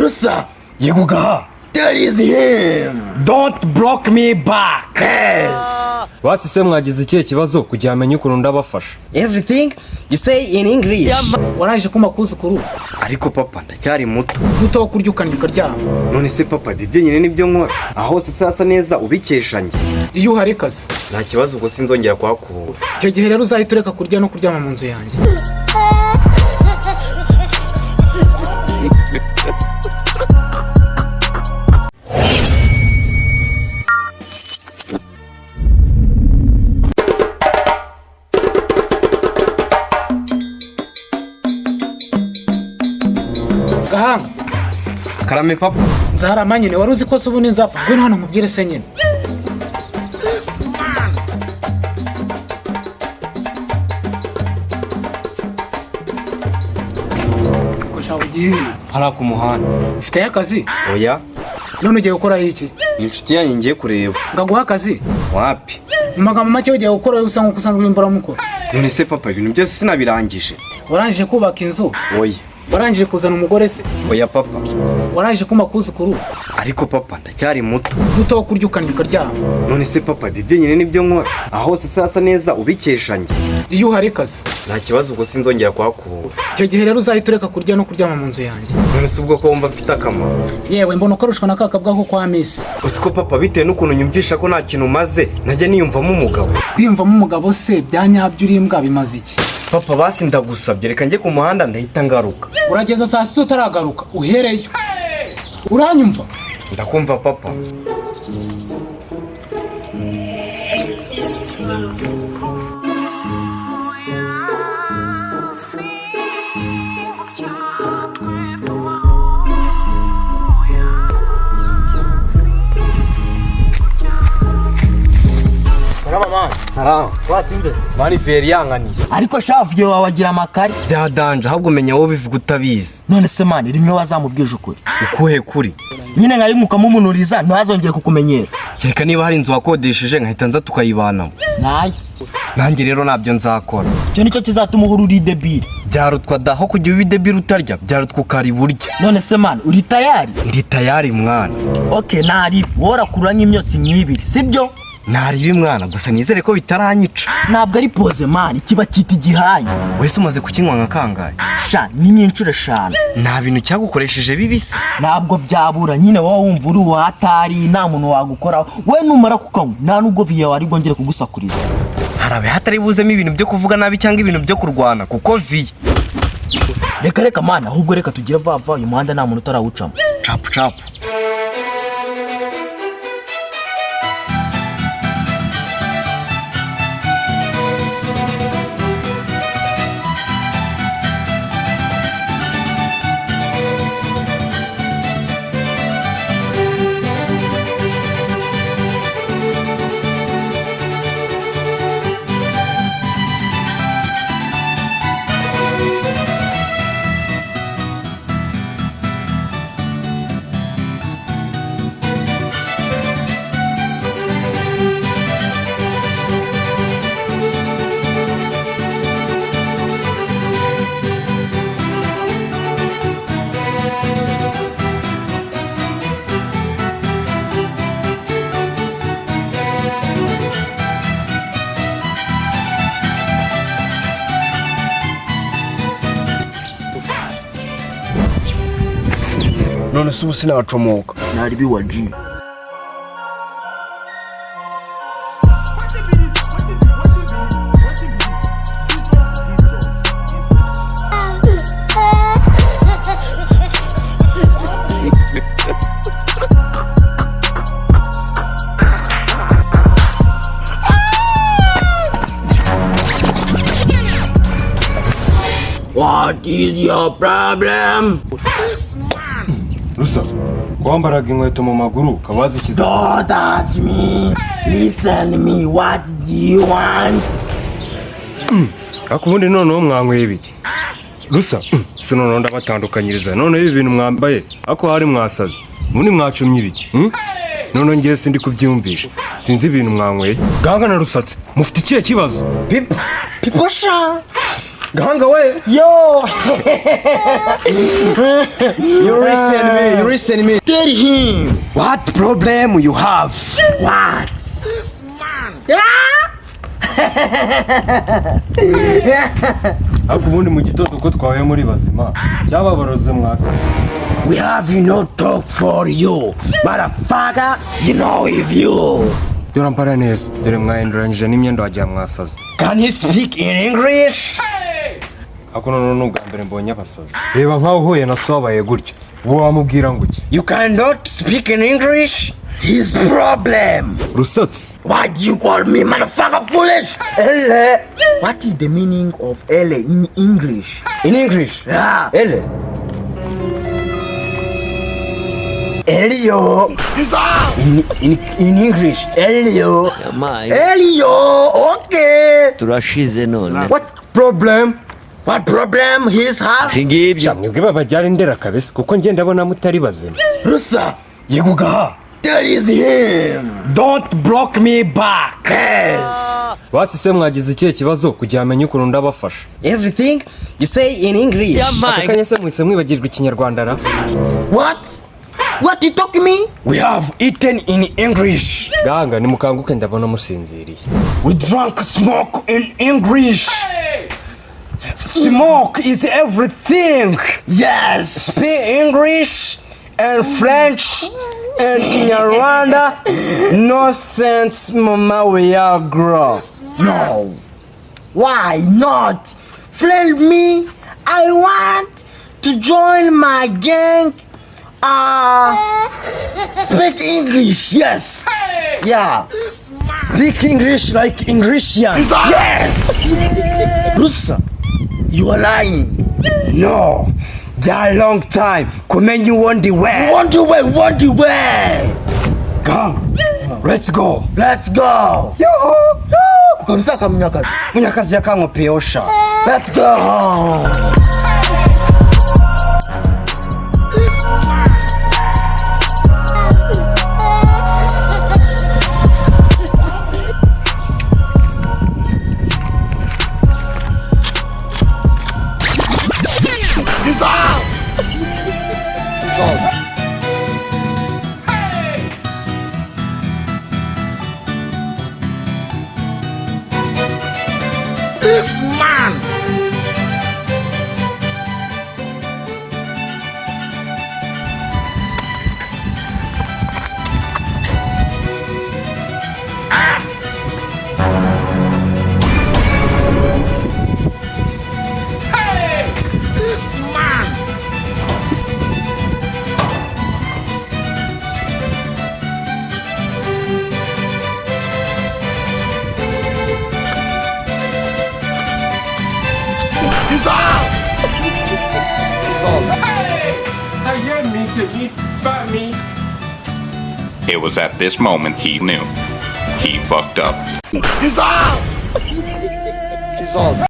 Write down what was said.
Rusa. Yego gaha. That is him. Don't block me back. Yes. Basi se mwagize ikihe kibazo kugira amenye ukuntu ndabafasha? Everything you say in English. Waraje kuma kuzukuru. Ariko papa ndacyari muto. Muto kurya ukanyuka ryama. None se papa dibye nyine nibyo nkora. Aho se sasa neza ubikeshanye. Iyo uhari kazi. Nta kibazo ubwo sinzongera kwakubura. Icyo gihe rero uzahita ureka kurya no kuryama mu nzu yanjye. Gahanga. Karame papa. Nzarama nyine wari uzi ko se ubu ninzapfa. Ngwino hano mubwire se nyine. Hara ku muhanda. Ufite akazi? Oya. None ugiye gukora iki? Inshuti yanjye ngiye kureba. Ngaguha akazi? Wapi? Mu magambo make ugiye gukora usa nkuko usanzwe wimbura mukora. None se papa ibintu byose sinabirangije. Warangije kubaka inzu? Oya. Warangije kuzana umugore se? Oya papa. Warangije kuma kuzukuru? Ariko papa ndacyari muto. Muto kurya ukanyuka ryama. None se papa dibye nyine nibyo nkora. Aho se sasa neza ubikeshanye. Iyo uhari kazi. Nta kibazo ubwo sinzongera kwakubura. Icyo gihe rero uzahita ureka kurya no kuryama mu nzu yanjye. None se ubwo ko wumva mfite akamaro. Yewe mbona ukarushwa na kakabwa ko kwa Messi. Usiko papa bitewe n'ukuntu nyumvisha ko nta kintu maze najya niyumvamo umugabo. Kwiyumvamo umugabo se byanyabyo uri imbwa bimaze iki? Papa basi ndagusabye reka njye ku muhanda ndahita ngaruka. Urageza saa sita utaragaruka uhereyo. Uranyumva? Ndakumva papa. Mama. Salam. Watinze se? Mani feri yangani. Ariko shavuye wawagira amakari. Byadanje ahubwo menya wowe bivuga utabizi. None se mani rimwe wazamubwije ukuri. Ukuhe kuri? Nyine ngari mukamumunuriza ntazongere kukumenyera. Kereka niba hari inzu wakodesheje nkahita nza tukayibanamo. Nayo. Nanjye rero nabyo nzakora. Cyo nicyo kizatuma uhura uri debile. Byarutwa daho kujya ubi debile utarya, byarutwa ukari burya. None se mani uri tayari? Ndi tayari mwana. Okay, nari wora kurura nk'imyotsi nk'ibiri, sibyo? Nari mwana gusa nizere ko bitaranyica. Ntabwo ari pose mani, kiba cyita igihaye. Wese umaze kukinywa nka kangahe? Sha, ni nk'inshuro 5. Nta bintu cyagukoresheje bibise. Ntabwo byabura nyine wowe wumva uri watari nta muntu wagukoraho. We numara kukanywa nta nubwo viya wari bwongere kugusakuriza. Harabe hatari buzemo ibintu byo kuvuga nabi cyangwa ibintu byo kurwana kuko viya. Reka mani ahubwo reka tugire vava uyu muhanda nta muntu utarawucamo. Chapu chapu. None se ubu sinacomoka. Nari biwaji. What is your problem? Rusa, kwambaraga inkweto mu maguru kabazikiza. Don't touch me. Listen to me. What do you want? Akubundi noneho mwanyweye ibiki? Rusa, sinono ndabatandukanyiriza. None ibi bintu mwambaye ako hari mwasaze. Muri mwacumye ibiki? None ngiye sindi kubyumvisha. Sinzi ibintu mwanyweye. Gahanga na Rusatse, mufite ikihe kibazo? Pipo sha. Gahanga we. Yo. You Tell me. Tell him. What problem you have? What? ariko ubundi mu gitondo uko twahuye muri bazima cyababaroze mwasa. We have no talk for you, motherfucker. You know if you. Dore mpara neza, dore mwahinduranyije n'imyenda wagira mwasaze. Can you speak in English? Ako noneho ni ubwa mbere mbonye abasazi. Reba nkaho uhuye na so wabaye gutya, uwo wamubwira ngo iki? You cannot speak in English? His problem. Rusatsi. Why do you call me motherfucker foolish? Ele. What is the meaning of ele in English? In English? Yeah. Ele. Elio. In English. Elio. Elio. Okay. turashize none. What problem? What problem his has? Singibyo. Mwebwe babajyana indera kabisa kuko njye ndabona mutari bazima. Rusa. Yegugaha. That is him. Don't block me back. Yes. Basi se mwagize ikihe kibazo kugira amenye ukuntu ndabafasha? Everything you say in English. Yeah, man. Akanya se mwise mwibagirwa ikinyarwanda ra? What? What you talking me? We have eaten in English. Gahanga nimukanguke ndabona musinziriye. We drank smoke in English. Smoke is everything. Yes. Speak English and French and Kinyarwanda. No sense, Mama, we are grow. No. Why not? Friend me. I want to join my gang. Speak English, yes. Yeah. Speak English like Englishians. Yes. Rusa, you are lying. No. That long time. Comment you want the way. Want the way. Come. Let's go. Let's go. Yo. Kukamsaka mnyakazi. Mnyakazi ya kango peosha. Let's go. This man. It was at this moment he knew. He fucked up. Dissolve!